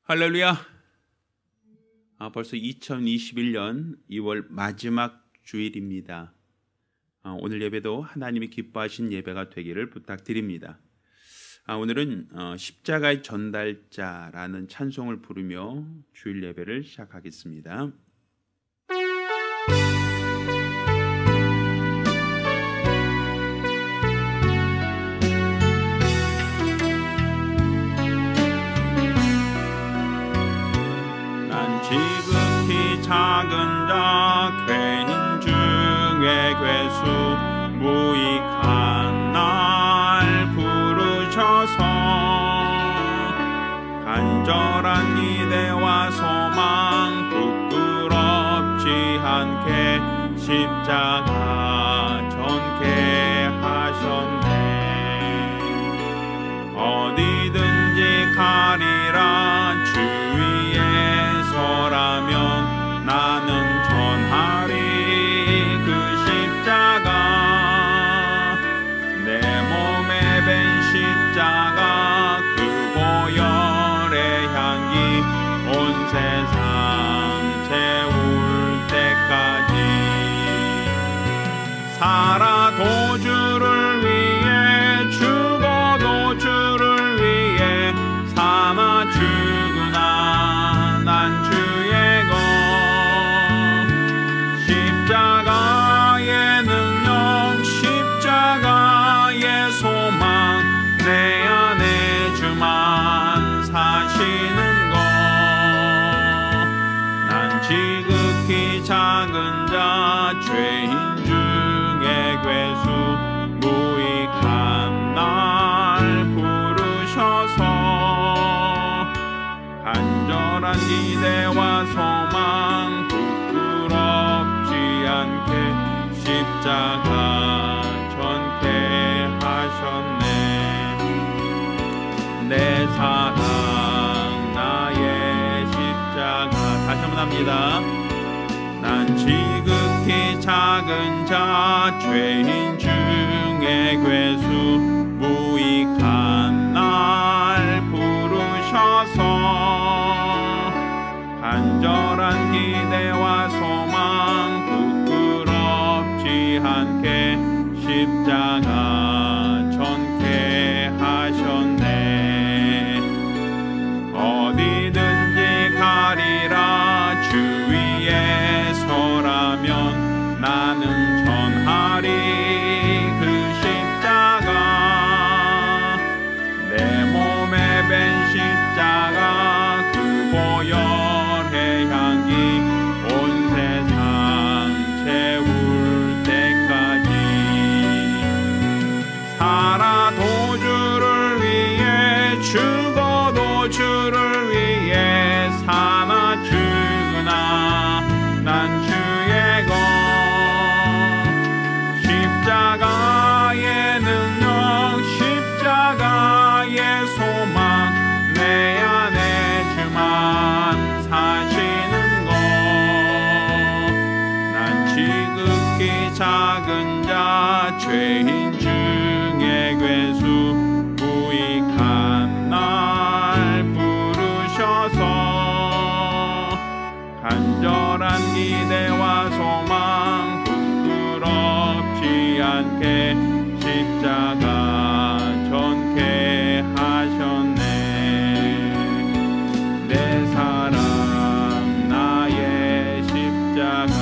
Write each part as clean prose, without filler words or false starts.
할렐루야. 벌써 2021년 2월 마지막 주일입니다. 오늘 예배도 하나님이 기뻐하신 예배가 되기를 부탁드립니다. 오늘은 십자가의 전달자라는 찬송을 부르며 주일 예배를 시작하겠습니다. 지극히 작은 자 괴인 중에 괴수 무익한 날 부르셔서 간절한 기대와 소망 부끄럽지 않게 십자가 전케 하셨네. 어디든지 가리라 주 라면 나는 전하리 그 십자가 내 몸에 밴 십자가 그 보혈의 향기 온 세상 채울 때까지 살아도 주를 위해 죽어도 주를 위해 삼아 죽으나 난 주의 것 십자가의 능력 십자가의 소망 내 안에 주만 사시는 것 난 지극히 작은 자 죄인 중에 괴수 무익한 날 부르셔서 간절한 기대와 소망 부끄럽지 않게 십자가 전케 하셨네. 내 사랑 나의 십자가 다시 한번 합니다. 난 지극히 작은 자 죄인 중에 괴수 무익한 날 부르셔서 간절한 기대와 소망 부끄럽지 않게 십자가 전케 하셨네. 어디든지 가리라 주 위에 서라면 나는 전하리 그 십자가 내 몸에 밴 십자가 그 보혈의 향기 온 세상 채울 때까지 살아도 주를 위해 죽어도 주를 위해 사나 죽으나 난 주의 것 십자가의 능력 십자가의 소망 내 안에 주만 사시는 것 난 지극히 작은 자 죄인 중에 괴수 무익한 날 부르셔서 간절한 기대와 소망 부끄럽지 않게 십자가 전케 하셨네. 내 사랑 나의 십자가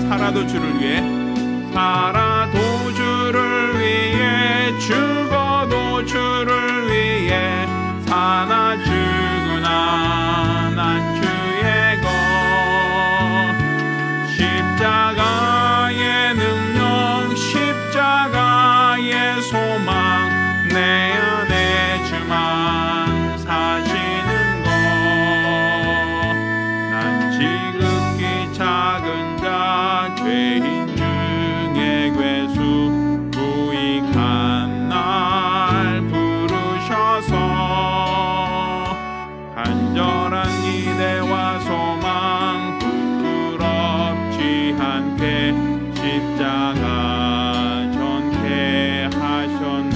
살아도 주를 위해 살아도 주를 위해 죽어도 주를 위해 사나 죽으나 난 주의 것 십자가의 능력 십자가의 소망 내 안에 주만 사시는 것 난 지극히 작은 자 죄인 중에 괴수 무익한 날 부르셔서 간절한 기대와 소망 부끄럽지 않게 십자가 전케 하셨네.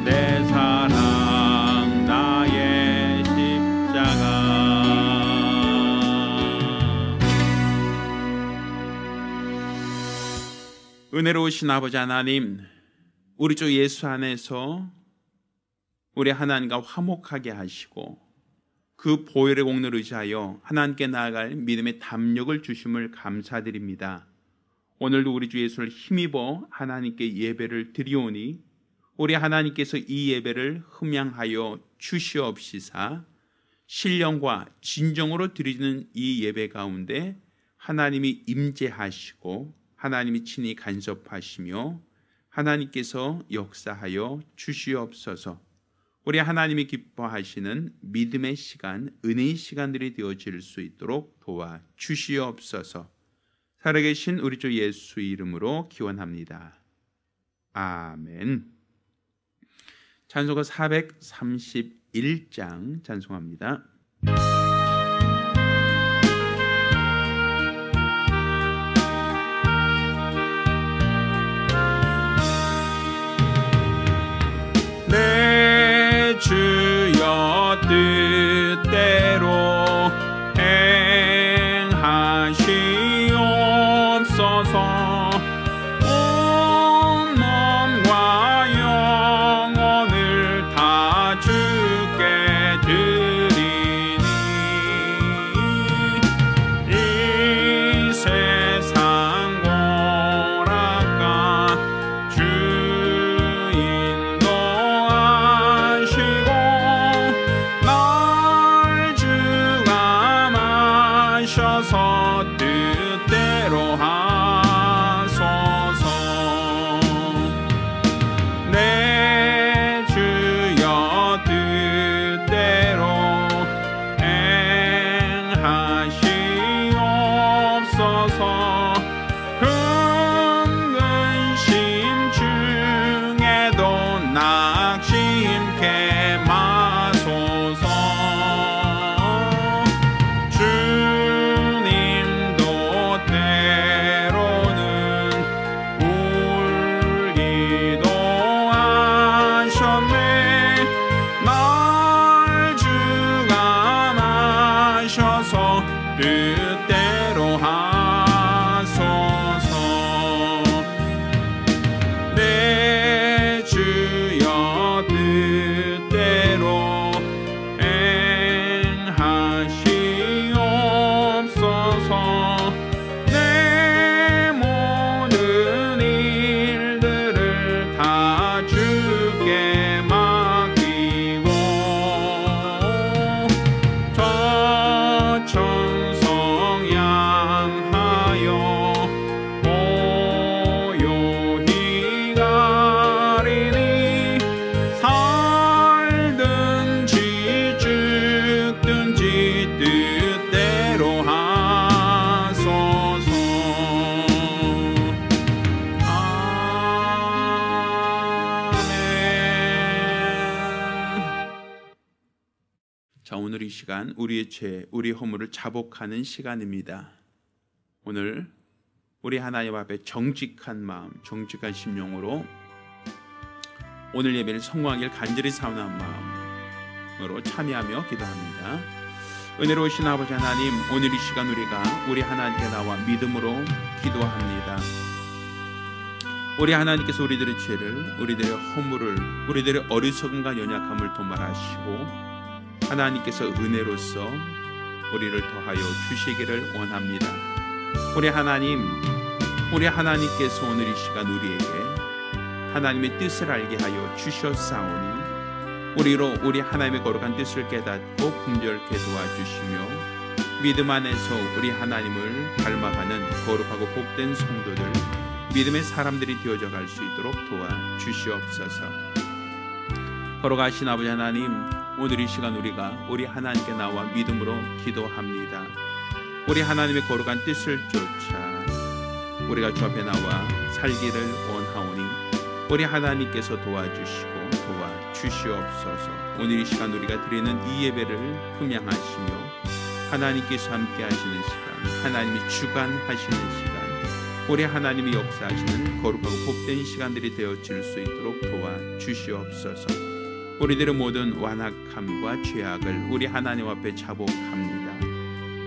내 사랑 나의 은혜로우신 아버지 하나님, 우리 주 예수 안에서 우리 하나님과 화목하게 하시고 그 보혈의 공로를 의지하여 하나님께 나아갈 믿음의 담력을 주심을 감사드립니다. 오늘도 우리 주 예수를 힘입어 하나님께 예배를 드리오니 우리 하나님께서 이 예배를 흠양하여 주시옵시사 신령과 진정으로 드리는 이 예배 가운데 하나님이 임재하시고 하나님이 친히 간섭하시며 하나님께서 역사하여 주시옵소서. 우리 하나님이 기뻐하시는 믿음의 시간, 은혜의 시간들이 되어질 수 있도록 도와주시옵소서. 살아계신 우리 주 예수 이름으로 기원합니다. 아멘. 찬송가 431장 찬송합니다. 내 주여 뜻대로 행하시옵소서. 온 몸과 영혼을 다 주께 드리니 이 세상 고락과 주 서 뜻대로 하소서. 내 주여 뜻대로 행하시옵소서. 근심 중에도 낙심케 마소서. 뜻대로 하소서. 내 주여 뜻대로 행하시옵소서. 내 모든 일들을 다 주께 맡기고 오늘 이 시간 우리의 죄, 우리의 허물을 자복하는 시간입니다. 오늘 우리 하나님 앞에 정직한 마음, 정직한 심령으로 오늘 예배를 성공하길 간절히 사모하는 마음으로 참여하며 기도합니다. 은혜로우신 아버지 하나님, 오늘 이 시간 우리가 우리 하나님께 나와 믿음으로 기도합니다. 우리 하나님께서 우리들의 죄를, 우리들의 허물을, 우리들의 어리석음과 연약함을 도말하시고 하나님께서 은혜로서 우리를 더하여 주시기를 원합니다. 우리 하나님께서 오늘 이 시간 우리에게 하나님의 뜻을 알게 하여 주셨사오니 우리 하나님의 거룩한 뜻을 깨닫고 분별케 도와주시며 믿음 안에서 우리 하나님을 닮아가는 거룩하고 복된 성도들, 믿음의 사람들이 되어져 갈 수 있도록 도와주시옵소서. 거룩하신 아버지 하나님, 오늘 이 시간 우리가 우리 하나님께 나와 믿음으로 기도합니다. 우리 하나님의 거룩한 뜻을 쫓아 우리가 주 앞에 나와 살기를 원하오니 우리 하나님께서 도와주시고 도와주시옵소서. 오늘 이 시간 우리가 드리는 이 예배를 흠양하시며 하나님께서 함께 하시는 시간, 하나님이 주관하시는 시간, 우리 하나님이 역사하시는 거룩하고 복된 시간들이 되어질 수 있도록 도와주시옵소서. 우리들의 모든 완악함과 죄악을 우리 하나님 앞에 자복합니다.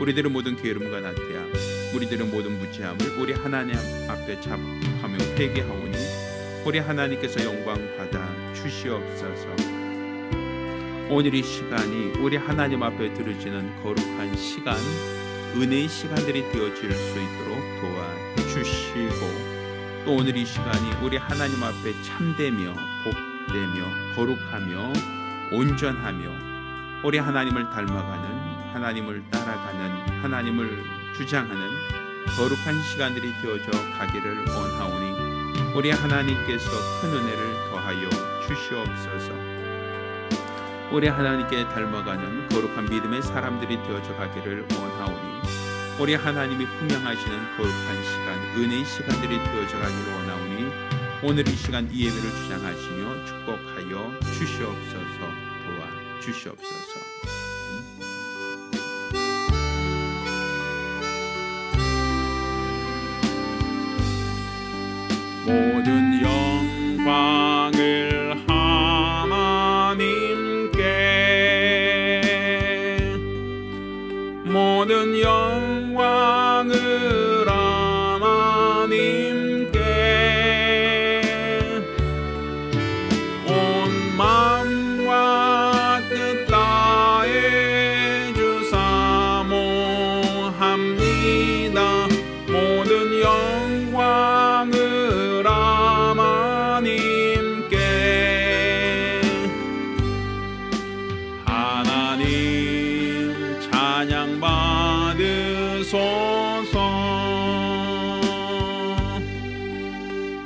우리들의 모든 게으름과 나태함, 우리들의 모든 무지함을 우리 하나님 앞에 자복하며 회개하오니 우리 하나님께서 영광 받아 주시옵소서. 오늘 이 시간이 우리 하나님 앞에 드려지는 거룩한 시간, 은혜의 시간들이 되어질 수 있도록 도와주시고, 또 오늘 이 시간이 우리 하나님 앞에 참되며 복되며 거룩하며 온전하며 우리 하나님을 닮아가는, 하나님을 따라가는, 하나님을 주장하는 거룩한 시간들이 되어져 가기를 원하오니 우리 하나님께서 큰 은혜를 더하여 주시옵소서. 우리 하나님께 닮아가는 거룩한 믿음의 사람들이 되어져 가기를 원하오니 우리 하나님이 분명하시는 거룩한 시간, 은혜의 시간들이 되어져 가기를 원하오니 오늘 이 시간 이 예배를 주장하시며 축복하여 주시옵소서. 도와주시옵소서. 모든 영광을 하나님께, 모든 영광을 하나님께, 온 마음과 뜻 다해 주사모합니다. 모든 영광을 하나님께, 하나님 찬양 받으소서.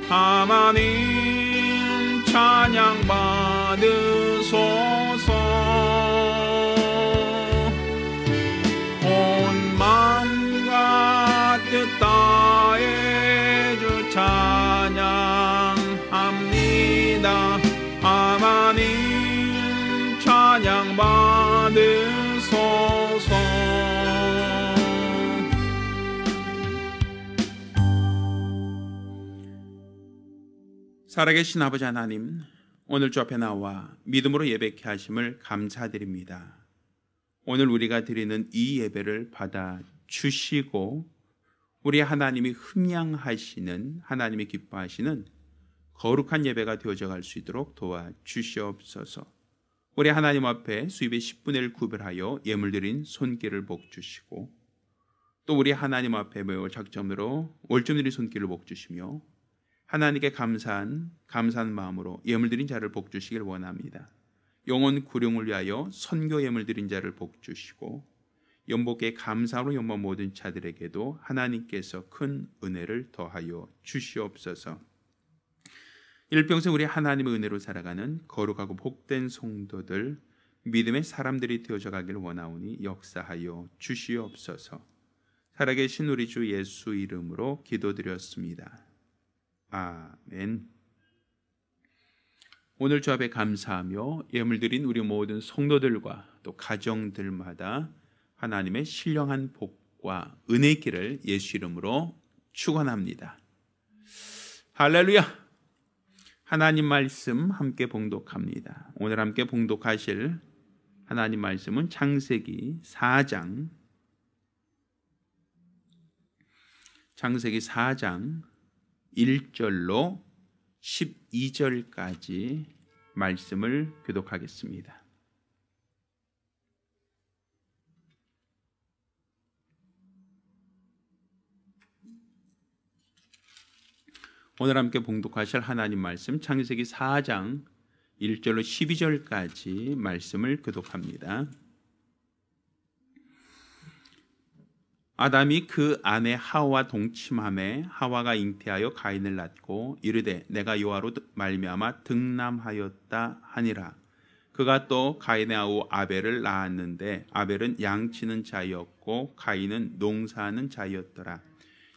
하나님 찬양 받으소서. 온 마음과 뜻 다해 주 찬양합니다. 하나님 찬양 받으소서. 살아계신 아버지 하나님, 오늘 주 앞에 나와 믿음으로 예배케 하심을 감사드립니다. 오늘 우리가 드리는 이 예배를 받아 주시고 우리 하나님이 흠양하시는, 하나님이 기뻐하시는 거룩한 예배가 되어져 갈 수 있도록 도와주시옵소서. 우리 하나님 앞에 수입의 10분의 1 구별하여 예물 드린 손길을 복주시고, 또 우리 하나님 앞에 매월 작정으로 월점 드린 손길을 복주시며 하나님께 감사한 마음으로 예물 드린 자를 복주시길 원합니다. 영혼 구령을 위하여 선교 예물 드린 자를 복주시고 연복에 감사로 연복 모든 자들에게도 하나님께서 큰 은혜를 더하여 주시옵소서. 일평생 우리 하나님의 은혜로 살아가는 거룩하고 복된 성도들, 믿음의 사람들이 되어져 가기를 원하오니 역사하여 주시옵소서. 살아계신 우리 주 예수 이름으로 기도드렸습니다. 아멘. 오늘 주 앞에 감사하며 예물 드린 우리 모든 성도들과 또 가정들마다 하나님의 신령한 복과 은혜의 길을 예수 이름으로 축원합니다. 할렐루야. 하나님 말씀 함께 봉독합니다. 오늘 함께 봉독하실 하나님 말씀은 창세기 4장 1절로 12절까지 말씀을 교독하겠습니다. 오늘 함께 봉독하실 하나님 말씀 창세기 4장 1절로 12절까지 말씀을 교독합니다. 아담이 그 아내 하와와 동침하매 하와가 잉태하여 가인을 낳고 이르되 내가 여호와로 말미암아 득남하였다 하니라. 그가 또 가인의 아우 아벨을 낳았는데 아벨은 양치는 자였고 가인은 농사하는 자였더라.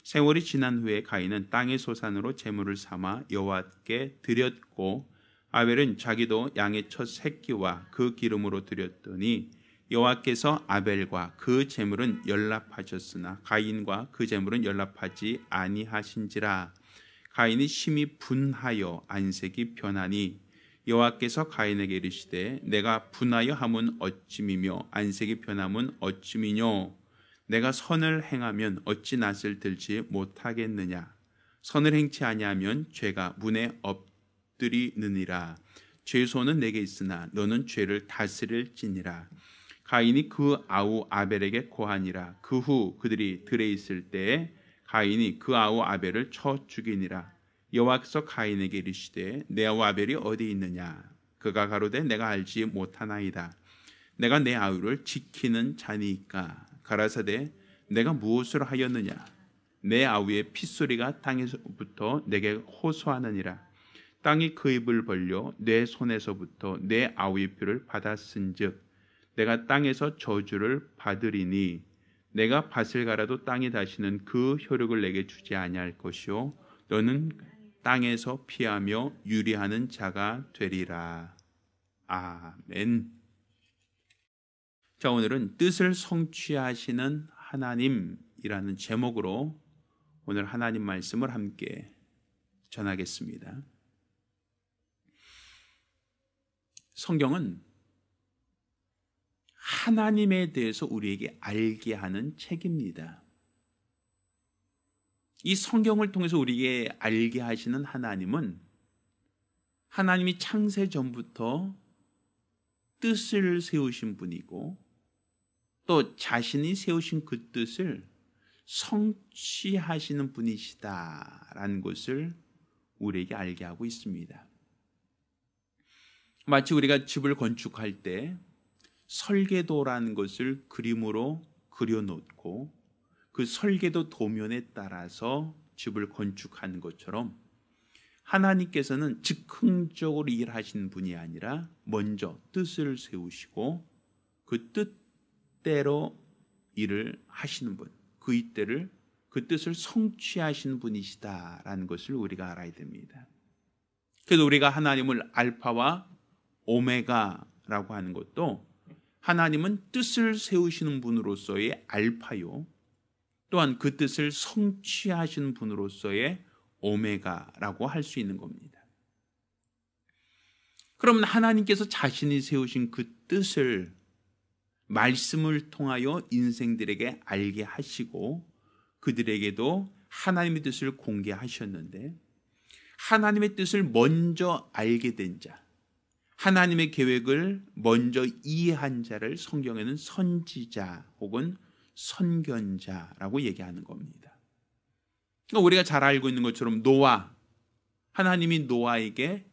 세월이 지난 후에 가인은 땅의 소산으로 제물을 삼아 여호와께 드렸고 아벨은 자기도 양의 첫 새끼와 그 기름으로 드렸더니 여호와께서 아벨과 그 제물은 연락하셨으나 가인과 그 제물은 연락하지 아니하신지라. 가인이 심히 분하여 안색이 변하니 여호와께서 가인에게 이르시되 내가 분하여 함은 어찌미며 안색이 변함은 어찌미뇨. 내가 선을 행하면 어찌 낯을 들지 못하겠느냐. 선을 행치 아니하면 죄가 문에 엎드리느니라. 죄의 손은 내게 있으나 너는 죄를 다스릴지니라. 가인이 그 아우 아벨에게 고하니라. 그 후 그들이 들에 있을 때에 가인이 그 아우 아벨을 쳐 죽이니라. 여호와께서 가인에게 이르시되 내 아우 아벨이 어디 있느냐? 그가 가로되 내가 알지 못하나이다. 내가 내 아우를 지키는 자니이까. 가라사대 내가 무엇을 하였느냐? 내 아우의 핏소리가 땅에서부터 내게 호소하느니라. 땅이 그 입을 벌려 내 손에서부터 내 아우의 피를 받았은즉 내가 땅에서 저주를 받으리니 내가 밭을 갈아도 땅이 다시는 그 효력을 내게 주지 아니할 것이요 너는 땅에서 피하며 유리하는 자가 되리라. 아멘. 자, 오늘은 뜻을 성취하시는 하나님이라는 제목으로 오늘 하나님 말씀을 함께 전하겠습니다. 성경은 하나님에 대해서 우리에게 알게 하는 책입니다. 이 성경을 통해서 우리에게 알게 하시는 하나님은 하나님이 창세 전부터 뜻을 세우신 분이고 또 자신이 세우신 그 뜻을 성취하시는 분이시다라는 것을 우리에게 알게 하고 있습니다. 마치 우리가 집을 건축할 때 설계도라는 것을 그림으로 그려놓고 그 설계도 도면에 따라서 집을 건축하는 것처럼 하나님께서는 즉흥적으로 일하시는 분이 아니라 먼저 뜻을 세우시고 그 뜻대로 일을 하시는 분, 그 뜻을 성취하시는 분이시다라는 것을 우리가 알아야 됩니다. 그래서 우리가 하나님을 알파와 오메가라고 하는 것도 하나님은 뜻을 세우시는 분으로서의 알파요, 또한 그 뜻을 성취하시는 분으로서의 오메가라고 할 수 있는 겁니다. 그러면 하나님께서 자신이 세우신 그 뜻을 말씀을 통하여 인생들에게 알게 하시고 그들에게도 하나님의 뜻을 공개하셨는데 하나님의 뜻을 먼저 알게 된 자, 하나님의 계획을 먼저 이해한 자를 성경에는 선지자 혹은 선견자라고 얘기하는 겁니다. 그러니까 우리가 잘 알고 있는 것처럼 하나님이 노아에게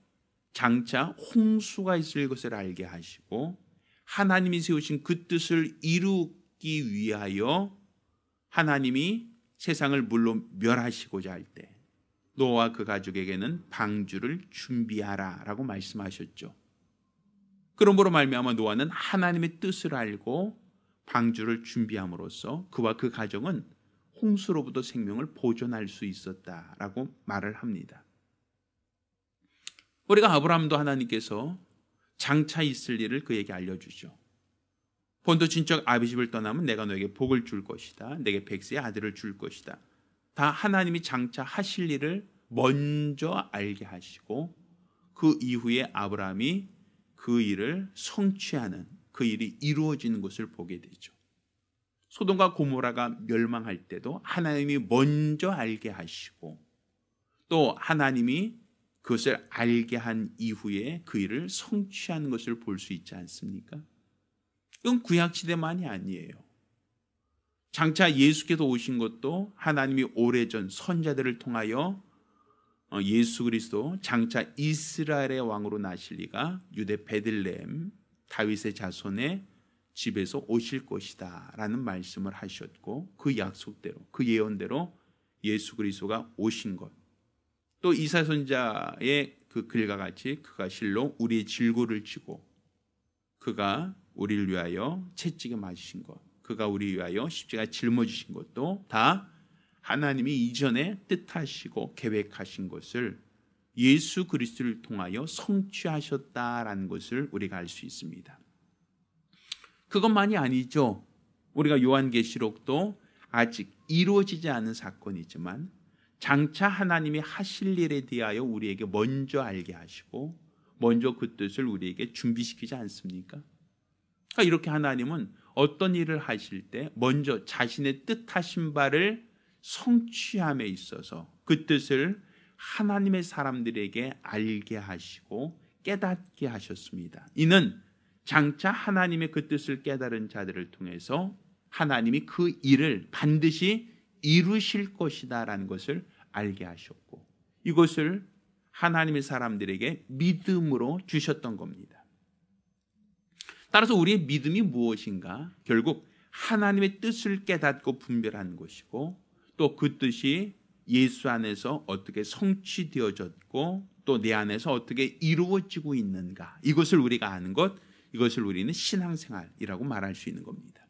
장차 홍수가 있을 것을 알게 하시고 하나님이 세우신 그 뜻을 이루기 위하여 하나님이 세상을 물로 멸하시고자 할 때 노아와 그 가족에게는 방주를 준비하라라고 말씀하셨죠. 그러므로 말미암아 노아는 하나님의 뜻을 알고 방주를 준비함으로써 그와 그 가정은 홍수로부터 생명을 보존할 수 있었다라고 말을 합니다. 우리가 아브라함도 하나님께서 장차 있을 일을 그에게 알려주죠. 본토 친척 아비 집을 떠나면 내가 너에게 복을 줄 것이다. 내게 백세의 아들을 줄 것이다. 다 하나님이 장차 하실 일을 먼저 알게 하시고 그 이후에 아브라함이 그 일을 성취하는 그 일이 이루어지는 것을 보게 되죠. 소돔과 고모라가 멸망할 때도 하나님이 먼저 알게 하시고 또 하나님이 그것을 알게 한 이후에 그 일을 성취하는 것을 볼 수 있지 않습니까? 이건 구약시대만이 아니에요. 장차 예수께서 오신 것도 하나님이 오래전 선자들을 통하여 예수 그리스도 장차 이스라엘의 왕으로 나실 리가 유대 베들레헴 다윗의 자손의 집에서 오실 것이다 라는 말씀을 하셨고 그 약속대로 그 예언대로 예수 그리스도가 오신 것, 또 이사야 선지자의 그 글과 같이 그가 실로 우리의 질고를 지고 그가 우리를 위하여 채찍에 맞으신 것, 그가 우리 위하여 십자가에 짊어지신 것도 다 하나님이 이전에 뜻하시고 계획하신 것을 예수 그리스도를 통하여 성취하셨다라는 것을 우리가 알 수 있습니다. 그것만이 아니죠. 우리가 요한계시록도 아직 이루어지지 않은 사건이지만 장차 하나님이 하실 일에 대하여 우리에게 먼저 알게 하시고 먼저 그 뜻을 우리에게 준비시키지 않습니까? 그러니까 이렇게 하나님은 어떤 일을 하실 때 먼저 자신의 뜻하신 바를 성취함에 있어서 그 뜻을 하나님의 사람들에게 알게 하시고 깨닫게 하셨습니다. 이는 장차 하나님의 그 뜻을 깨달은 자들을 통해서 하나님이 그 일을 반드시 이루실 것이다 라는 것을 알게 하셨고, 이것을 하나님의 사람들에게 믿음으로 주셨던 겁니다. 따라서 우리의 믿음이 무엇인가? 결국 하나님의 뜻을 깨닫고 분별하는 것이고, 또 그 뜻이 예수 안에서 어떻게 성취되어졌고 또 내 안에서 어떻게 이루어지고 있는가, 이것을 우리가 아는 것, 이것을 우리는 신앙생활이라고 말할 수 있는 겁니다.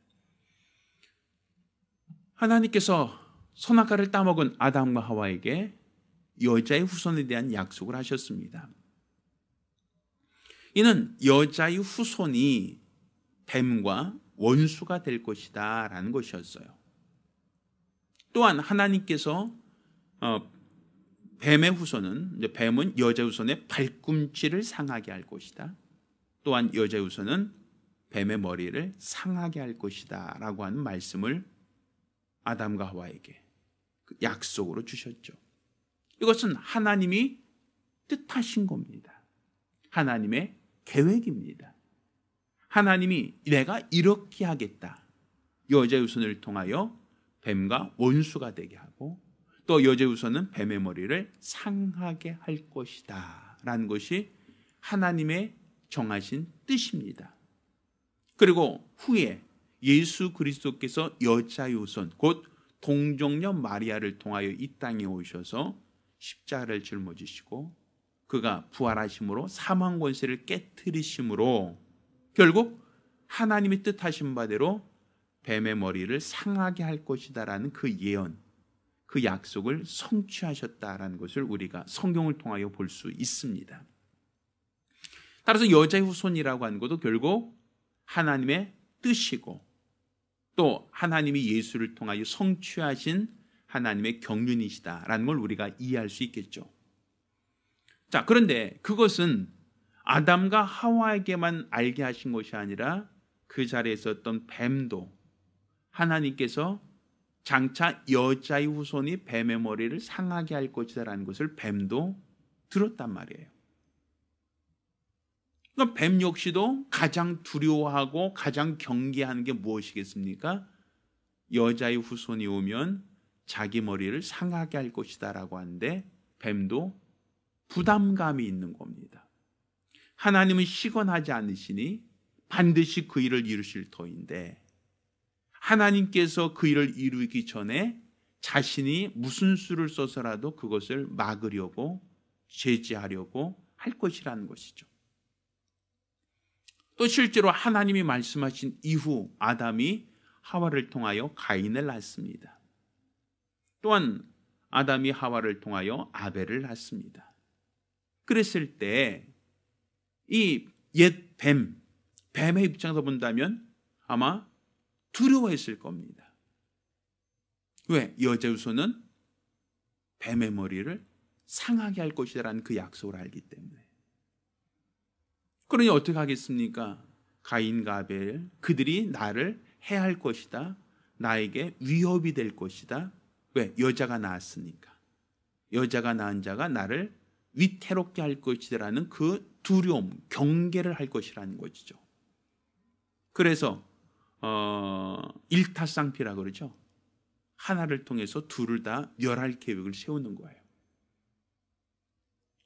하나님께서 선악과를 따먹은 아담과 하와에게 여자의 후손에 대한 약속을 하셨습니다. 이는 여자의 후손이 뱀과 원수가 될 것이다 라는 것이었어요. 또한 하나님께서 뱀의 후손은, 뱀은 여자 후손의 발꿈치를 상하게 할 것이다. 또한 여자 후손은 뱀의 머리를 상하게 할 것이다 라고 하는 말씀을 아담과 하와에게 약속으로 주셨죠. 이것은 하나님이 뜻하신 겁니다. 하나님의 계획입니다. 하나님이 내가 이렇게 하겠다. 여자 후손을 통하여 뱀과 원수가 되게 하고, 또 여자 후손은 뱀의 머리를 상하게 할 것이다 라는 것이 하나님의 정하신 뜻입니다. 그리고 후에 예수 그리스도께서 여자의 후손, 곧 동정녀 마리아를 통하여 이 땅에 오셔서 십자가를 짊어지시고 그가 부활하심으로 사망 권세를 깨트리심으로 결국 하나님이 뜻하신 바대로 뱀의 머리를 상하게 할 것이다 라는 그 예언, 그 약속을 성취하셨다라는 것을 우리가 성경을 통하여 볼 수 있습니다. 따라서 여자의 후손이라고 하는 것도 결국 하나님의 뜻이고, 또 하나님이 예수를 통하여 성취하신 하나님의 경륜이시다라는 걸 우리가 이해할 수 있겠죠. 자, 그런데 그것은 아담과 하와에게만 알게 하신 것이 아니라 그 자리에 있었던 뱀도, 하나님께서 장차 여자의 후손이 뱀의 머리를 상하게 할 것이다라는 것을 뱀도 들었단 말이에요. 그러니까 뱀 역시도 가장 두려워하고 가장 경계하는 게 무엇이겠습니까? 여자의 후손이 오면 자기 머리를 상하게 할 것이다라고 하는데 뱀도 부담감이 있는 겁니다. 하나님은 시건하지 않으시니 반드시 그 일을 이루실 터인데, 하나님께서 그 일을 이루기 전에 자신이 무슨 수를 써서라도 그것을 막으려고, 제지하려고 할 것이라는 것이죠. 또 실제로 하나님이 말씀하신 이후 아담이 하와를 통하여 가인을 낳습니다. 또한 아담이 하와를 통하여 아벨을 낳습니다. 그랬을 때 이 옛 뱀의 입장에서 본다면 아마 두려워했을 겁니다. 왜? 여자 후손은 뱀의 머리를 상하게 할 것이라는 그 약속을 알기 때문에. 그러니 어떻게 하겠습니까? 가인과 아벨, 그들이 나를 해할 것이다. 나에게 위협이 될 것이다. 왜? 여자가 낳았으니까. 여자가 낳은 자가 나를 위태롭게 할 것이라는 그 두려움, 경계를 할 것이라는 것이죠. 그래서 일타쌍피라 그러죠. 하나를 통해서 둘을 다 멸할 계획을 세우는 거예요.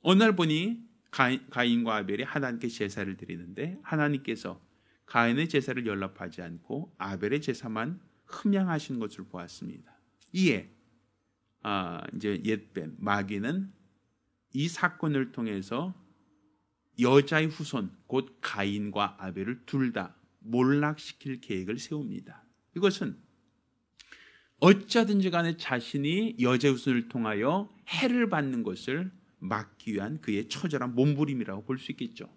어느 날 보니 가인과 아벨이 하나님께 제사를 드리는데 하나님께서 가인의 제사를 연락하지 않고 아벨의 제사만 흠양하신 것을 보았습니다. 이에 이제 옛뱀 마귀는 이 사건을 통해서 여자의 후손 곧 가인과 아벨을 둘 다 몰락시킬 계획을 세웁니다. 이것은 어찌하든지 간에 자신이 여자의 후손을 통하여 해를 받는 것을 막기 위한 그의 처절한 몸부림이라고 볼 수 있겠죠.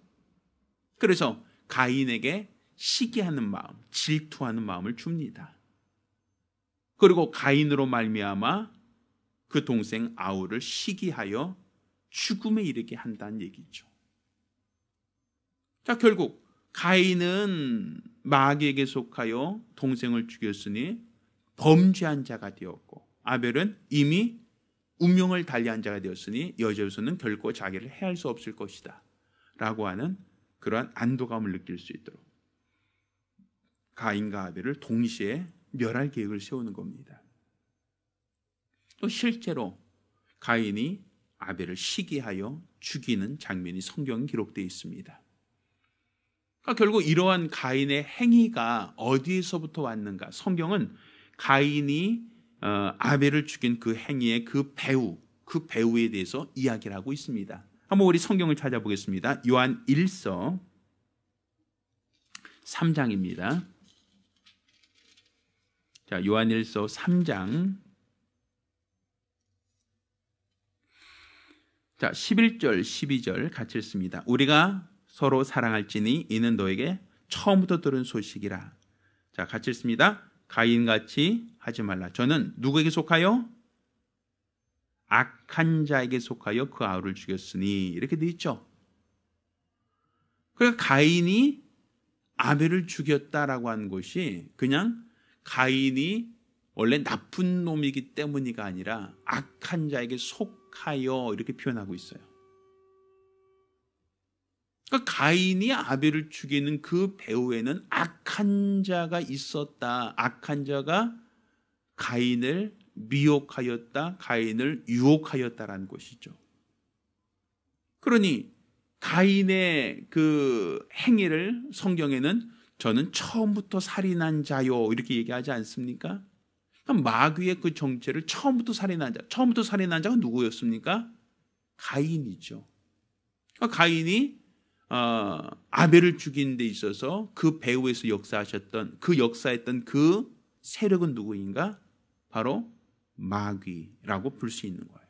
그래서 가인에게 시기하는 마음, 질투하는 마음을 줍니다. 그리고 가인으로 말미암아 그 동생 아우를 시기하여 죽음에 이르게 한다는 얘기죠. 자, 결국 가인은 마귀에게 속하여 동생을 죽였으니 범죄한 자가 되었고, 아벨은 이미 운명을 달리한 자가 되었으니 여자 후손은 결코 자기를 해할 수 없을 것이다 라고 하는 그러한 안도감을 느낄 수 있도록 가인과 아벨을 동시에 멸할 계획을 세우는 겁니다. 또 실제로 가인이 아벨을 시기하여 죽이는 장면이 성경에 기록되어 있습니다. 그러니까 결국 이러한 가인의 행위가 어디에서부터 왔는가? 성경은 가인이 아벨을 죽인 그 행위의 그 배우에 대해서 이야기를 하고 있습니다. 한번 우리 성경을 찾아보겠습니다. 요한 1서 3장입니다. 자, 요한 1서 3장. 자, 11절, 12절 같이 읽습니다. 우리가 서로 사랑할지니 이는 너에게 처음부터 들은 소식이라. 자, 같이 읽습니다. 가인같이 하지 말라. 저는 누구에게 속하여? 악한 자에게 속하여 그 아우를 죽였으니. 이렇게 되어 있죠. 그러니까 가인이 아벨을 죽였다라고 하는 것이 그냥 가인이 원래 나쁜 놈이기 때문이가 아니라 악한 자에게 속하여 이렇게 표현하고 있어요. 그러니까 가인이 아벨을 죽이는 그 배후에는 악한 자가 있었다. 악한 자가 가인을 미혹하였다. 가인을 유혹하였다라는 것이죠. 그러니 가인의 그 행위를 성경에는 저는 처음부터 살인한 자요 이렇게 얘기하지 않습니까? 마귀의 그 정체를 처음부터 살인한 자가 누구였습니까? 가인이죠. 그러니까 가인이 아벨을 죽이는 데 있어서 그 배후에서 역사했던 그 세력은 누구인가? 바로 마귀라고 볼 수 있는 거예요.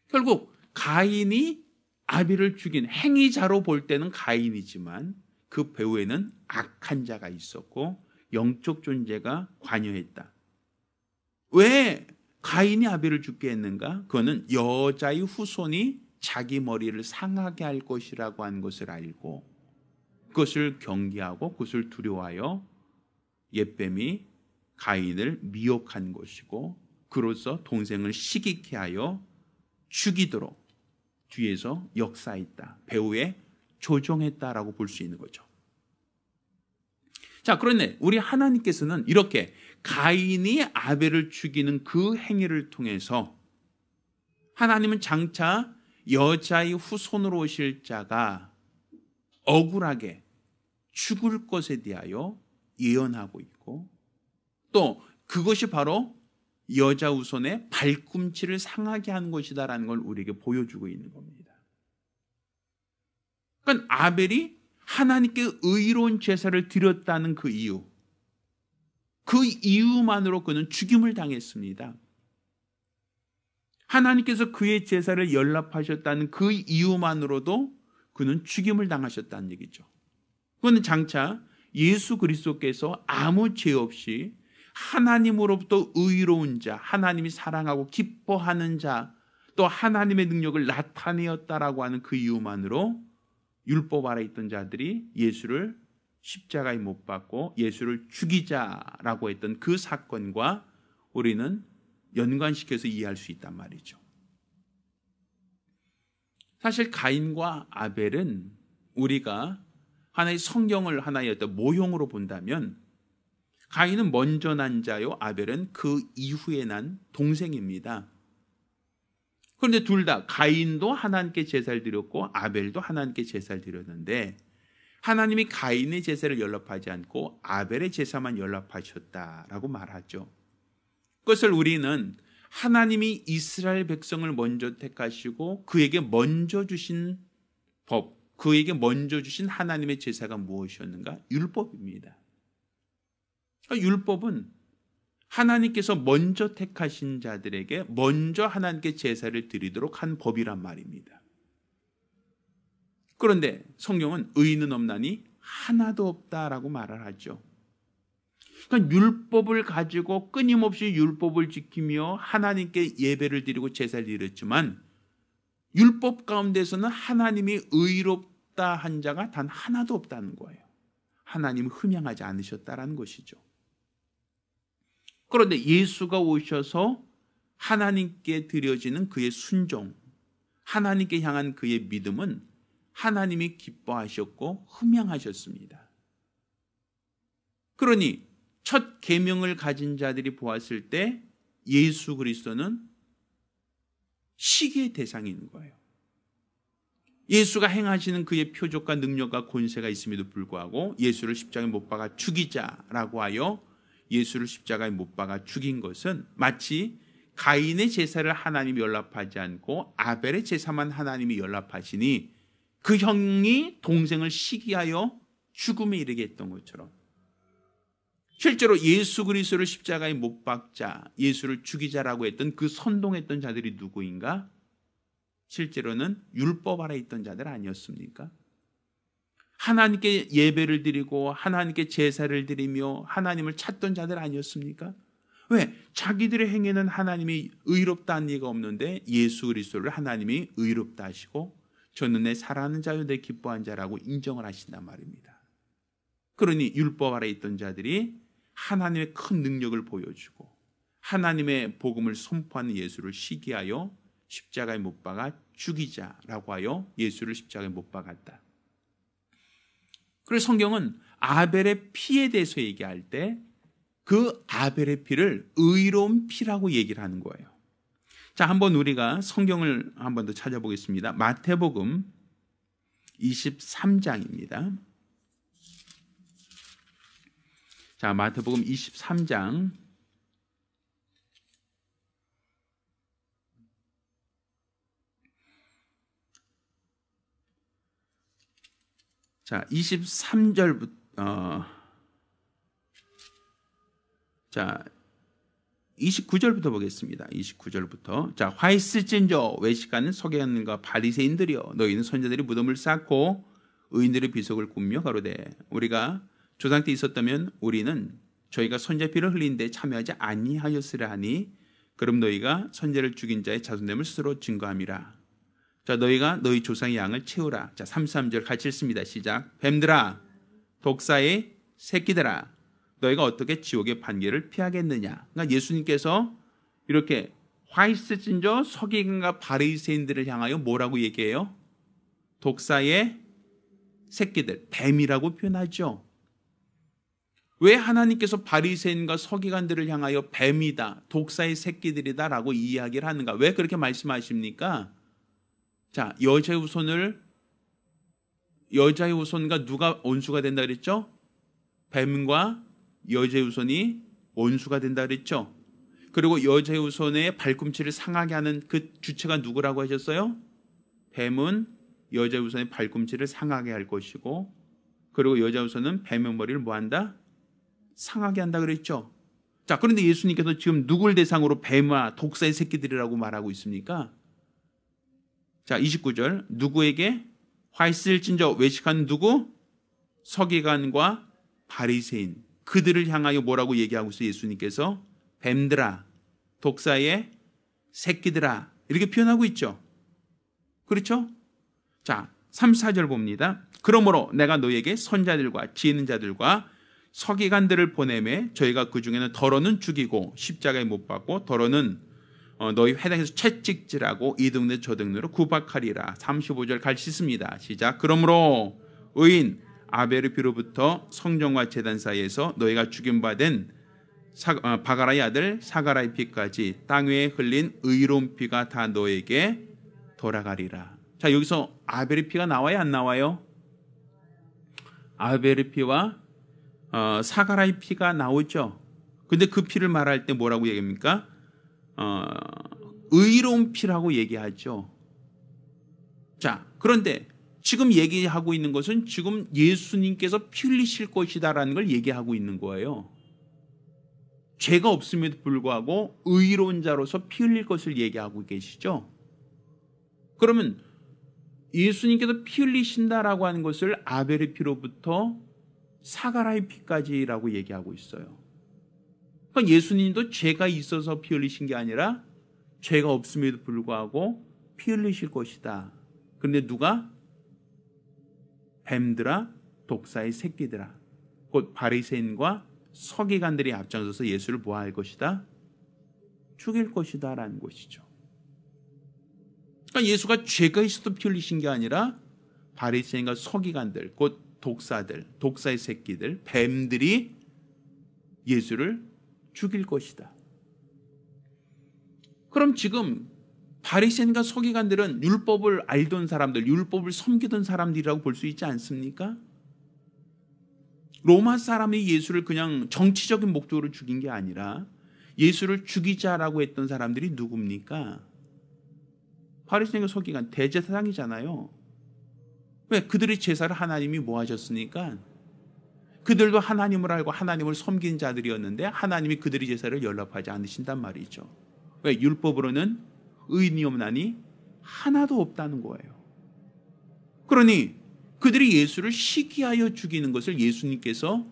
결국 가인이 아벨을 죽인 행위자로 볼 때는 가인이지만 그 배후에는 악한 자가 있었고 영적 존재가 관여했다. 왜 가인이 아벨을 죽게 했는가? 그거는 여자의 후손이 자기 머리를 상하게 할 것이라고 한 것을 알고 그것을 경계하고 그것을 두려워하여 옓뱀이 가인을 미혹한 것이고 그로써 동생을 시기케 하여 죽이도록 뒤에서 역사했다. 배후에 조종했다라고 볼 수 있는 거죠. 자, 그런데 우리 하나님께서는 이렇게 가인이 아벨을 죽이는 그 행위를 통해서 하나님은 장차 여자의 후손으로 오실 자가 억울하게 죽을 것에 대하여 예언하고 있고 또 그것이 바로 여자 후손의 발꿈치를 상하게 하는 것이다라는 걸 우리에게 보여주고 있는 겁니다. 그러니까 아벨이 하나님께 의로운 제사를 드렸다는 그 이유만으로 그는 죽임을 당했습니다. 하나님께서 그의 제사를 연락하셨다는 그 이유만으로도 그는 죽임을 당하셨다는 얘기죠. 그거는 장차 예수 그리스도께서 아무 죄 없이 하나님으로부터 의로운 자, 하나님이 사랑하고 기뻐하는 자, 또 하나님의 능력을 나타내었다라고 하는 그 이유만으로 율법 아래 있던 자들이 예수를 십자가에 못 박고 예수를 죽이자라고 했던 그 사건과 우리는 연관시켜서 이해할 수 있단 말이죠. 사실 가인과 아벨은 우리가 하나의 성경을 하나의 어떤 모형으로 본다면 가인은 먼저 난 자요, 아벨은 그 이후에 난 동생입니다. 그런데 둘 다 가인도 하나님께 제사를 드렸고 아벨도 하나님께 제사를 드렸는데 하나님이 가인의 제사를 연락하지 않고 아벨의 제사만 연락하셨다라고 말하죠. 그것을 우리는 하나님이 이스라엘 백성을 먼저 택하시고 그에게 먼저 주신 법, 그에게 먼저 주신 하나님의 제사가 무엇이었는가? 율법입니다. 율법은 하나님께서 먼저 택하신 자들에게 먼저 하나님께 제사를 드리도록 한 법이란 말입니다. 그런데 성경은 의인은 없나니 하나도 없다라고 말을 하죠. 그러니까 율법을 가지고 끊임없이 율법을 지키며 하나님께 예배를 드리고 제사를 드렸지만 율법 가운데서는 하나님이 의롭다 한 자가 단 하나도 없다는 거예요. 하나님을 흠양하지 않으셨다라는 것이죠. 그런데 예수가 오셔서 하나님께 드려지는 그의 순종, 하나님께 향한 그의 믿음은 하나님이 기뻐하셨고 흠양하셨습니다. 그러니 첫 계명을 가진 자들이 보았을 때 예수 그리스도는 시기의 대상인 거예요. 예수가 행하시는 그의 표적과 능력과 권세가 있음에도 불구하고 예수를 십자가에 못 박아 죽이자라고 하여 예수를 십자가에 못 박아 죽인 것은 마치 가인의 제사를 하나님이 연락하지 않고 아벨의 제사만 하나님이 연락하시니 그 형이 동생을 시기하여 죽음에 이르게 했던 것처럼 실제로 예수 그리스도를 십자가에 못 박자, 예수를 죽이자라고 했던 그 선동했던 자들이 누구인가? 실제로는 율법 아래 있던 자들 아니었습니까? 하나님께 예배를 드리고 하나님께 제사를 드리며 하나님을 찾던 자들 아니었습니까? 왜? 자기들의 행위는 하나님이 의롭다는 얘기가 없는데 예수 그리스도를 하나님이 의롭다 하시고 저는 내 사랑하는 자요 내 기뻐한 자라고 인정을 하신단 말입니다. 그러니 율법 아래 있던 자들이 하나님의 큰 능력을 보여주고 하나님의 복음을 선포하는 예수를 시기하여 십자가에 못 박아 죽이자라고 하여 예수를 십자가에 못 박았다. 그래서 성경은 아벨의 피에 대해서 얘기할 때 그 아벨의 피를 의로운 피라고 얘기를 하는 거예요. 자, 한번 우리가 성경을 한 번 더 찾아보겠습니다. 마태복음 23장입니다. 자, 마태복음 23장. 자, 23절부터 자, 29절부터 보겠습니다. 29절부터. 자, 화 있을진저 외식하는 서기관과 바리새인들이여 너희는 선자들이 무덤을 쌓고 의인들의 비석을 꾸며 가로되 우리가 조상 때 있었다면 우리는 저희가 선자 피를 흘린 데 참여하지 아니하였으라 하니 그럼 너희가 선자를 죽인 자의 자손됨을 스스로 증거함이라. 자, 너희가 너희 조상의 양을 채우라. 자, 33절 같이 읽습니다. 시작. 뱀들아 독사의 새끼들아 너희가 어떻게 지옥의 판결을 피하겠느냐. 그러니까 예수님께서 이렇게 화 있을진저 서기관과 바리새인들을 향하여 뭐라고 얘기해요? 독사의 새끼들, 뱀이라고 표현하죠. 왜 하나님께서 바리새인과 서기관들을 향하여 뱀이다, 독사의 새끼들이다 라고 이야기를 하는가? 왜 그렇게 말씀하십니까? 자, 여자의 후손과 누가 원수가 된다 그랬죠? 뱀과 여자의 후손이 원수가 된다 그랬죠? 그리고 여자의 후손의 발꿈치를 상하게 하는 그 주체가 누구라고 하셨어요? 뱀은 여자의 후손의 발꿈치를 상하게 할 것이고 그리고 여자의 후손은 뱀의 머리를 뭐한다? 상하게 한다 그랬죠? 자, 그런데 예수님께서 지금 누굴 대상으로 뱀과 독사의 새끼들이라고 말하고 있습니까? 자, 29절 누구에게? 화 있을진저 외식하는 누구? 서기관과 바리새인 그들을 향하여 뭐라고 얘기하고 있어요? 예수님께서 뱀들아 독사의 새끼들아 이렇게 표현하고 있죠. 그렇죠? 자, 34절 봅니다. 그러므로 내가 너희에게 선자들과 지혜 있는 자들과 서기관들을 보내매 저희가 그 중에는 더러는 죽이고 십자가에 못 박고 더러는 너희 회당에서 채찍질하고 이 등대 저 등대로 구박하리라. 35절 같이 읽습니다. 시작. 그러므로 의인 아벨의 피로부터 성전과 제단 사이에서 너희가 죽임받은 바가라의 아들 사가라의 피까지 땅 위에 흘린 의로운 피가 다 너에게 돌아가리라. 자, 여기서 아벨의 피가 나와요? 안 나와요? 아벨의 피와 사가라의 피가 나오죠. 근데 그 피를 말할 때 뭐라고 얘기합니까? 의로운 피라고 얘기하죠. 자, 그런데 지금 얘기하고 있는 것은 지금 예수님께서 피 흘리실 것이다라는 걸 얘기하고 있는 거예요. 죄가 없음에도 불구하고 의로운 자로서 피 흘릴 것을 얘기하고 계시죠. 그러면 예수님께서 피 흘리신다라고 하는 것을 아벨의 피로부터 사가라의 피까지라고 얘기하고 있어요. 그러니까 예수님도 죄가 있어서 피 흘리신 게 아니라 죄가 없음에도 불구하고 피 흘리실 것이다. 그런데 누가? 뱀들아 독사의 새끼들아 곧 바리새인과 서기관들이 앞장서서 예수를 보호할 것이다. 죽일 것이다 라는 것이죠. 그러니까 예수가 죄가 있어도 피 흘리신 게 아니라 바리새인과 서기관들, 곧 독사들, 독사의 새끼들, 뱀들이 예수를 죽일 것이다. 그럼 지금 바리새인과 서기관들은 율법을 알던 사람들, 율법을 섬기던 사람들이라고 볼 수 있지 않습니까? 로마 사람이 예수를 그냥 정치적인 목적으로 죽인 게 아니라 예수를 죽이자라고 했던 사람들이 누굽니까? 바리새인과 서기관, 대제사장이잖아요. 왜? 그들의 제사를 하나님이 뭐 하셨습니까? 그들도 하나님을 알고 하나님을 섬긴 자들이었는데 하나님이 그들의 제사를 연락하지 않으신단 말이죠. 왜? 율법으로는 의인이 없나니 하나도 없다는 거예요. 그러니 그들이 예수를 시기하여 죽이는 것을 예수님께서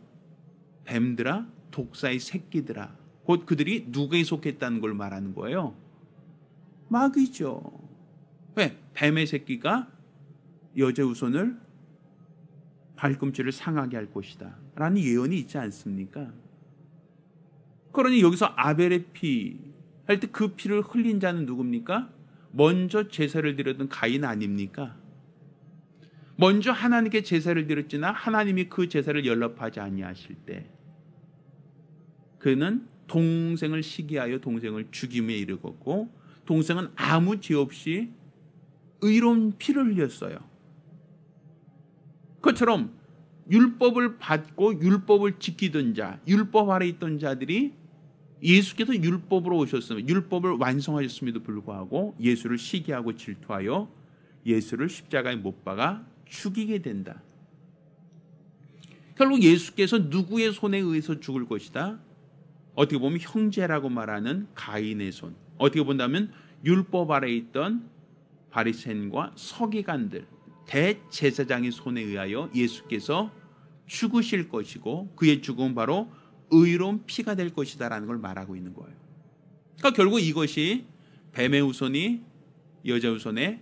뱀들아, 독사의 새끼들아, 곧 그들이 누구에 속했다는 걸 말하는 거예요? 마귀죠. 왜? 뱀의 새끼가 여자 후손을 발꿈치를 상하게 할 것이다 라는 예언이 있지 않습니까? 그러니 여기서 아벨의 피 할 때 그 피를 흘린 자는 누굽니까? 먼저 제사를 드렸던 가인 아닙니까? 먼저 하나님께 제사를 드렸지나 하나님이 그 제사를 연락하지 아니하실 때 그는 동생을 시기하여 동생을 죽임에 이르렀고 동생은 아무 죄 없이 의로운 피를 흘렸어요. 그것처럼 율법을 받고 율법을 지키던 자, 율법 아래 있던 자들이 예수께서 율법으로 오셨으면 율법을 완성하셨음에도 불구하고 예수를 시기하고 질투하여 예수를 십자가에 못 박아 죽이게 된다. 결국 예수께서 누구의 손에 의해서 죽을 것이다? 어떻게 보면 형제라고 말하는 가인의 손, 어떻게 본다면 율법 아래 있던 바리새인과 서기관들, 대제사장의 손에 의하여 예수께서 죽으실 것이고 그의 죽음은 바로 의로운 피가 될 것이다라는 걸 말하고 있는 거예요. 그러니까 결국 이것이 뱀의 후손이 여자 후손의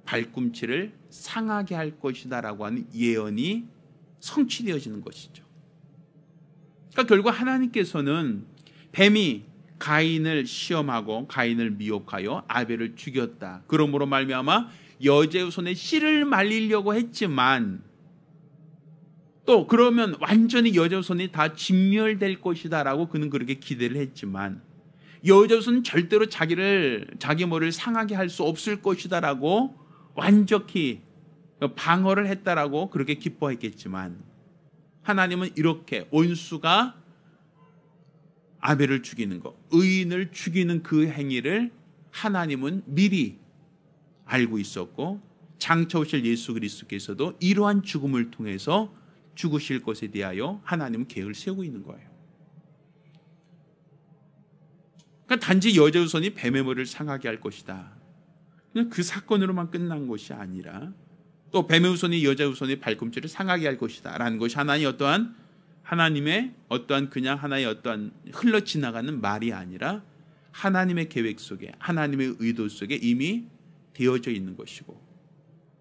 발꿈치를 상하게 할 것이다라고 하는 예언이 성취되어지는 것이죠. 그러니까 결국 하나님께서는 뱀이 가인을 시험하고 가인을 미혹하여 아벨을 죽였다. 그러므로 말미암아 여자 후손의 씨를 말리려고 했지만 또 그러면 완전히 여자 후손이 다 진멸될 것이다라고 그는 그렇게 기대를 했지만 여자 후손은 절대로 자기 머리를 상하게 할 수 없을 것이다라고 완벽히 방어를 했다라고 그렇게 기뻐했겠지만 하나님은 이렇게 원수가 아벨을 죽이는 것, 의인을 죽이는 그 행위를 하나님은 미리 알고 있었고 장차 오실 예수 그리스도께서도 이러한 죽음을 통해서 죽으실 것에 대하여 하나님은 계획을 세우고 있는 거예요. 그러니까 단지 여자 후손이 뱀의 머리를 상하게 할 것이다. 그냥 그 사건으로만 끝난 것이 아니라 또 뱀의 후손이 여자 후손의 발꿈치를 상하게 할 것이다 라는 것이 하나님의 어떠한 그냥 하나의 어떠한 흘러 지나가는 말이 아니라 하나님의 계획 속에 하나님의 의도 속에 이미 되어져 있는 것이고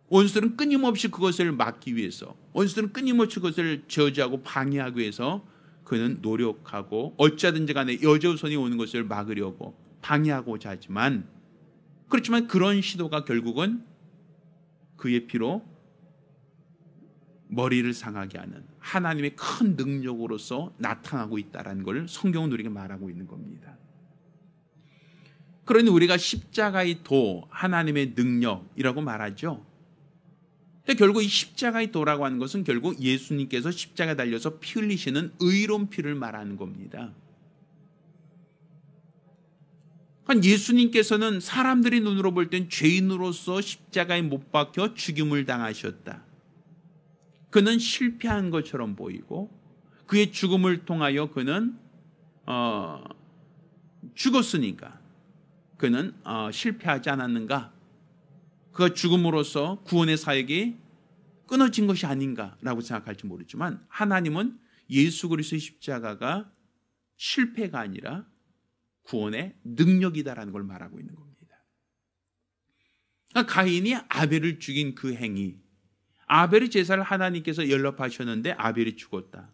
원수들은 끊임없이 그것을 막기 위해서 원수들은 끊임없이 그것을 저지하고 방해하기 위해서 그는 노력하고 어찌하든지 간에 여자 후손이 오는 것을 막으려고 방해하고자 하지만 그렇지만 그런 시도가 결국은 그의 피로 머리를 상하게 하는 하나님의 큰 능력으로서 나타나고 있다는 걸 성경은 우리에게 말하고 있는 겁니다. 그러니 우리가 십자가의 도, 하나님의 능력이라고 말하죠. 근데 결국 이 십자가의 도라고 하는 것은 결국 예수님께서 십자가에 달려서 피 흘리시는 의로운 피를 말하는 겁니다. 예수님께서는 사람들이 눈으로 볼 땐 죄인으로서 십자가에 못 박혀 죽임을 당하셨다. 그는 실패한 것처럼 보이고 그의 죽음을 통하여 그는 죽었으니까 그는 실패하지 않았는가? 그가 죽음으로써 구원의 사역이 끊어진 것이 아닌가라고 생각할지 모르지만 하나님은 예수 그리스도의 십자가가 실패가 아니라 구원의 능력이다라는 걸 말하고 있는 겁니다. 가인이 아벨을 죽인 그 행위, 아벨의 제사를 하나님께서 연락하셨는데 아벨이 죽었다.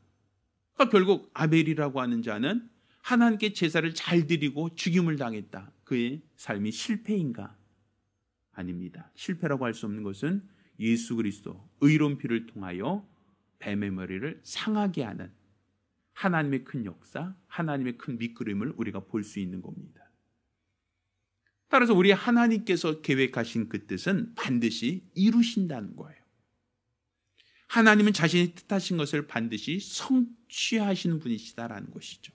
그러니까 결국 아벨이라고 하는 자는 하나님께 제사를 잘 드리고 죽임을 당했다. 그의 삶이 실패인가? 아닙니다. 실패라고 할 수 없는 것은 예수 그리스도 의로운 피를 통하여 뱀의 머리를 상하게 하는 하나님의 큰 역사, 하나님의 큰 밑그림을 우리가 볼 수 있는 겁니다. 따라서 우리 하나님께서 계획하신 그 뜻은 반드시 이루신다는 거예요. 하나님은 자신이 뜻하신 것을 반드시 성취하시는 분이시다라는 것이죠.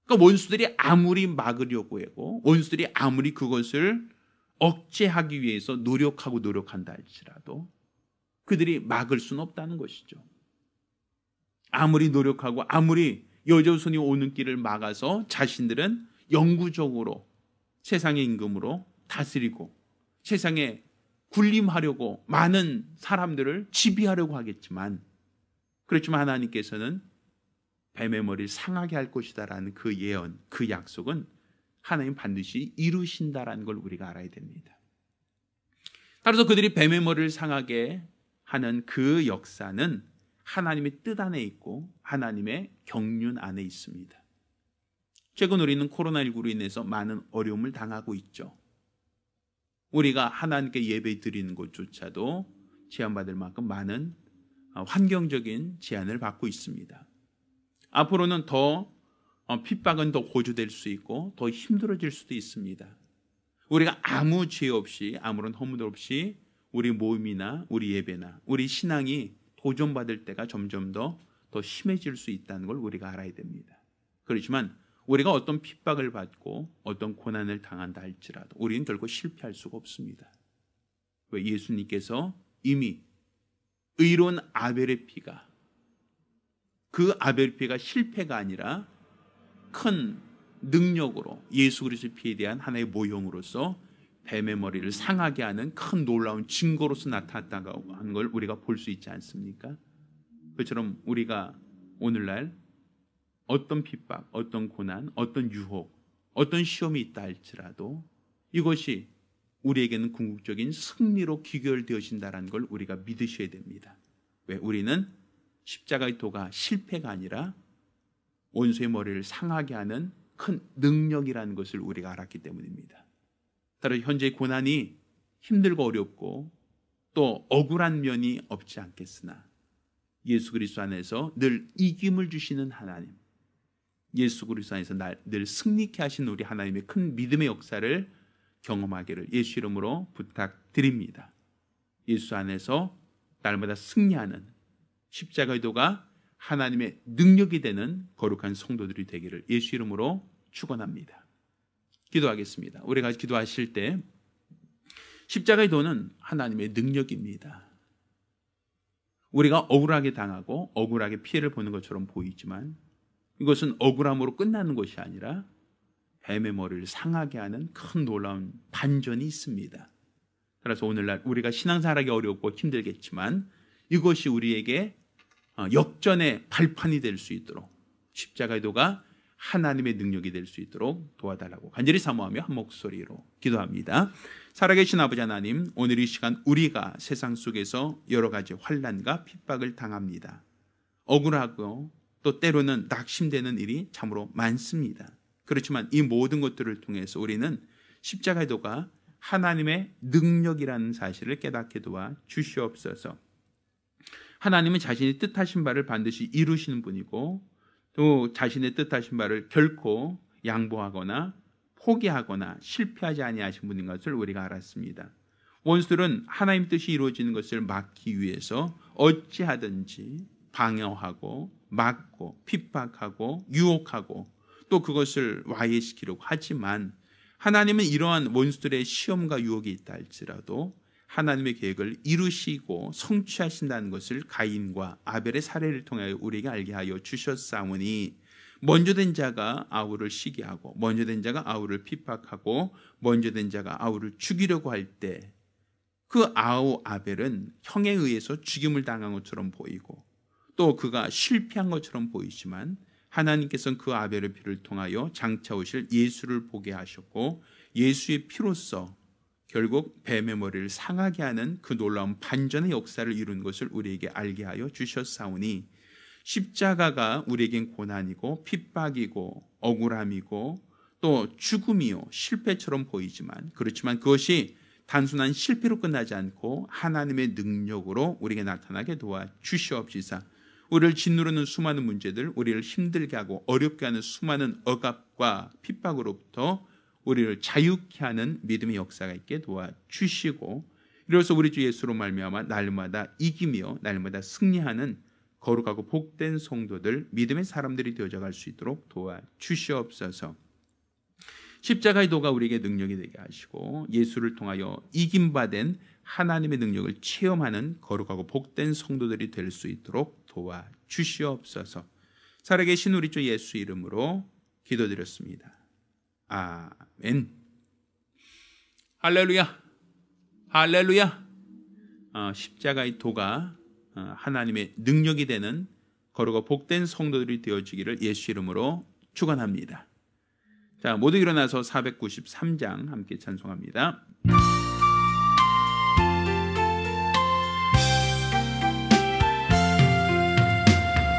그러니까 원수들이 아무리 막으려고 하고 원수들이 아무리 그것을 억제하기 위해서 노력한다 할지라도 그들이 막을 수는 없다는 것이죠. 아무리 노력하고 아무리 여조선이 오는 길을 막아서 자신들은 영구적으로 세상의 임금으로 다스리고 세상에 군림하려고 많은 사람들을 지배하려고 하겠지만, 그렇지만 하나님께서는 뱀의 머리를 상하게 할 것이다라는 그 예언, 그 약속은 하나님 반드시 이루신다라는 걸 우리가 알아야 됩니다. 따라서 그들이 뱀의 머리를 상하게 하는 그 역사는 하나님의 뜻 안에 있고 하나님의 경륜 안에 있습니다. 최근 우리는 코로나19로 인해서 많은 어려움을 당하고 있죠. 우리가 하나님께 예배 드리는 것조차도 제한받을 만큼 많은 환경적인 제한을 받고 있습니다. 앞으로는 더 핍박은 더 고조될 수 있고 더 힘들어질 수도 있습니다. 우리가 아무 죄 없이 아무런 허물 없이 우리 모임이나 우리 예배나 우리 신앙이 도전받을 때가 점점 더 심해질 수 있다는 걸 우리가 알아야 됩니다. 그렇지만 우리가 어떤 핍박을 받고 어떤 고난을 당한다 할지라도 우리는 결코 실패할 수가 없습니다. 왜? 예수님께서 이미 의로운 아벨의 피가, 그 아벨의 피가 실패가 아니라 큰 능력으로 예수 그리스도의 피에 대한 하나의 모형으로서 뱀의 머리를 상하게 하는 큰 놀라운 증거로서 나타났다고 하는 걸 우리가 볼 수 있지 않습니까? 그처럼 우리가 오늘날 어떤 핍박, 어떤 고난, 어떤 유혹, 어떤 시험이 있다 할지라도 이것이 우리에게는 궁극적인 승리로 귀결되어진다는 걸 우리가 믿으셔야 됩니다. 왜? 우리는 십자가의 도가 실패가 아니라 원수의 머리를 상하게 하는 큰 능력이라는 것을 우리가 알았기 때문입니다. 따라서 현재 고난이 힘들고 어렵고 또 억울한 면이 없지 않겠으나 예수 그리스도 안에서 늘 이김을 주시는 하나님, 예수 그리스도 안에서 늘 승리케 하신 우리 하나님의 큰 믿음의 역사를 경험하기를 예수 이름으로 부탁드립니다. 예수 안에서 날마다 승리하는 십자가의 도가 하나님의 능력이 되는 거룩한 성도들이 되기를 예수 이름으로 축원합니다. 기도하겠습니다. 우리가 기도하실 때 십자가의 도는 하나님의 능력입니다. 우리가 억울하게 당하고 억울하게 피해를 보는 것처럼 보이지만 이것은 억울함으로 끝나는 것이 아니라 뱀의 머리를 상하게 하는 큰 놀라운 반전이 있습니다. 그래서 오늘날 우리가 신앙생활하기 어렵고 힘들겠지만 이것이 우리에게 역전의 발판이 될 수 있도록 십자가의 도가 하나님의 능력이 될 수 있도록 도와달라고 간절히 사모하며 한 목소리로 기도합니다. 살아계신 아버지 하나님, 오늘 이 시간 우리가 세상 속에서 여러 가지 환난과 핍박을 당합니다. 억울하고 또 때로는 낙심되는 일이 참으로 많습니다. 그렇지만 이 모든 것들을 통해서 우리는 십자가의 도가 하나님의 능력이라는 사실을 깨닫게 도와 주시옵소서. 하나님은 자신이 뜻하신 바를 반드시 이루시는 분이고 또 자신의 뜻하신 바를 결코 양보하거나 포기하거나 실패하지 아니하신 분인 것을 우리가 알았습니다. 원수들은 하나님 뜻이 이루어지는 것을 막기 위해서 어찌하든지 방해하고 막고 핍박하고 유혹하고 또 그것을 와해시키려고 하지만 하나님은 이러한 원수들의 시험과 유혹이 있다 할지라도 하나님의 계획을 이루시고 성취하신다는 것을 가인과 아벨의 사례를 통하여 우리에게 알게 하여 주셨사오니 먼저 된 자가 아우를 시기하고 먼저 된 자가 아우를 핍박하고 먼저 된 자가 아우를 죽이려고 할 때 그 아우 아벨은 형에 의해서 죽임을 당한 것처럼 보이고 또 그가 실패한 것처럼 보이지만 하나님께서는 그 아벨의 피를 통하여 장차 오실 예수를 보게 하셨고 예수의 피로써 결국 뱀의 머리를 상하게 하는 그 놀라운 반전의 역사를 이룬 것을 우리에게 알게 하여 주셨사오니 십자가가 우리에겐 고난이고 핍박이고 억울함이고 또 죽음이요 실패처럼 보이지만, 그렇지만 그것이 단순한 실패로 끝나지 않고 하나님의 능력으로 우리에게 나타나게 도와주시옵시사. 우리를 짓누르는 수많은 문제들, 우리를 힘들게 하고 어렵게 하는 수많은 억압과 핍박으로부터 우리를 자유케 하는 믿음의 역사가 있게 도와주시고, 이로써 우리 주 예수로 말미암아 날마다 이기며 날마다 승리하는 거룩하고 복된 성도들, 믿음의 사람들이 되어져갈 수 있도록 도와주시옵소서. 십자가의 도가 우리에게 능력이 되게 하시고 예수를 통하여 이김받은 하나님의 능력을 체험하는 거룩하고 복된 성도들이 될 수 있도록 도와주시옵소서. 살아계신 우리 주 예수 이름으로 기도드렸습니다. 아멘. 할렐루야, 할렐루야. 십자가의 도가 하나님의 능력이 되는 거룩하고 복된 성도들이 되어지기를 예수 이름으로 축원합니다. 자, 모두 일어나서 493장 함께 찬송합니다.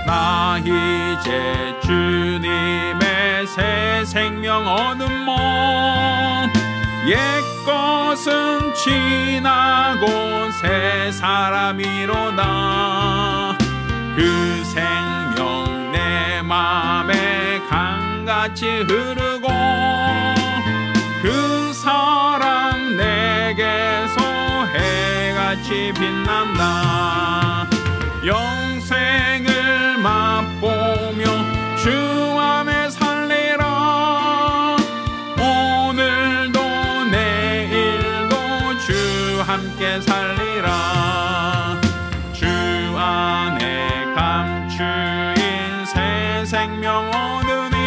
나 이제 주님의 새 생명 얻은 몸, 옛것은 지나고 새 사람이로다. 그 생명 내 맘에 강같이 흐르고 그 사랑 내게서 해같이 빛난다. 영생을 맛보며 주 안에 살리라. 오늘도 내일도 주 함께 살리라. 주 안에 감추인 새 생명 얻으니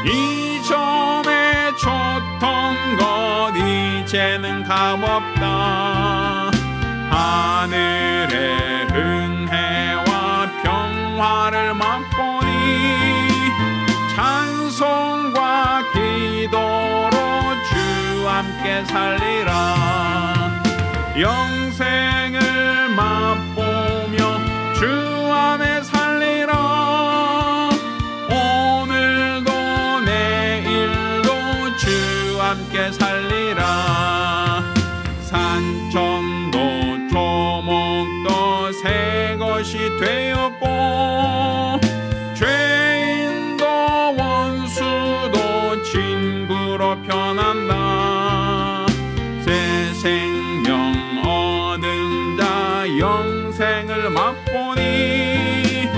이전에 줬던 것 이제는 값없다. 하늘의 은혜와 평화를 맛보니 찬송과 기도로 주 함께 살리라. 영생을 맛보며 주 안에 살리라. 오늘도 내일도 주 함께 살리라. 산천도 조목도 새 것이 되었고 죄인도 원수도 친구로 변한다. 새 생명 얻은 자 영생을 맛보니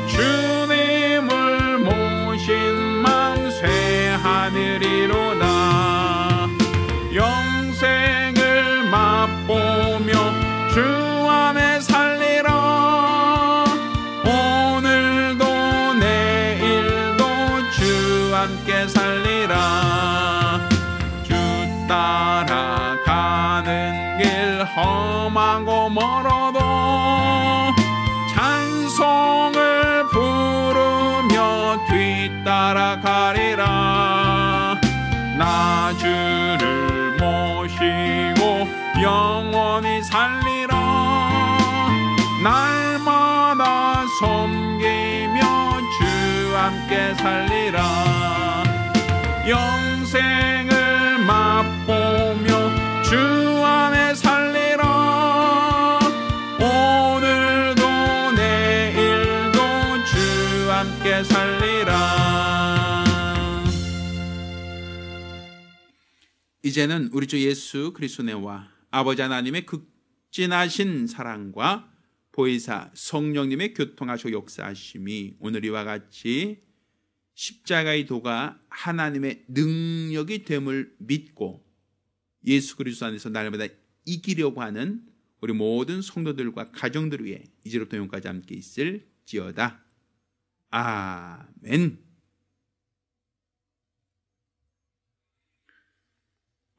주님을 모신 맘 새 하늘이로다. 영생을 맛보며 주 안에 살리라. 오늘도 내일도 주 함께 살리라. 주 따라가는 길 험하고 멀어도 찬송을 부르며 뒤따라가리라. 나 주를 모시고 영원히 살리라. 날마다 섬기며 주 함께 살리라. 영생을 맛보며 주 안에 살리라. 오늘도 내일도 주 함께 살리라. 이제는 우리 주 예수 그리스도의 은혜와 아버지 하나님의 극진하신 사랑과 보혜사 성령님의 교통하시고 역사하심이 오늘 이와 같이 십자가의 도가 하나님의 능력이 됨을 믿고 예수 그리스도 안에서 날마다 이기려고 하는 우리 모든 성도들과 가정들 위해 이제부터 영원까지 함께 있을지어다. 아멘.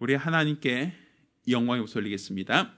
우리 하나님께 영광의 목소리 올리겠습니다.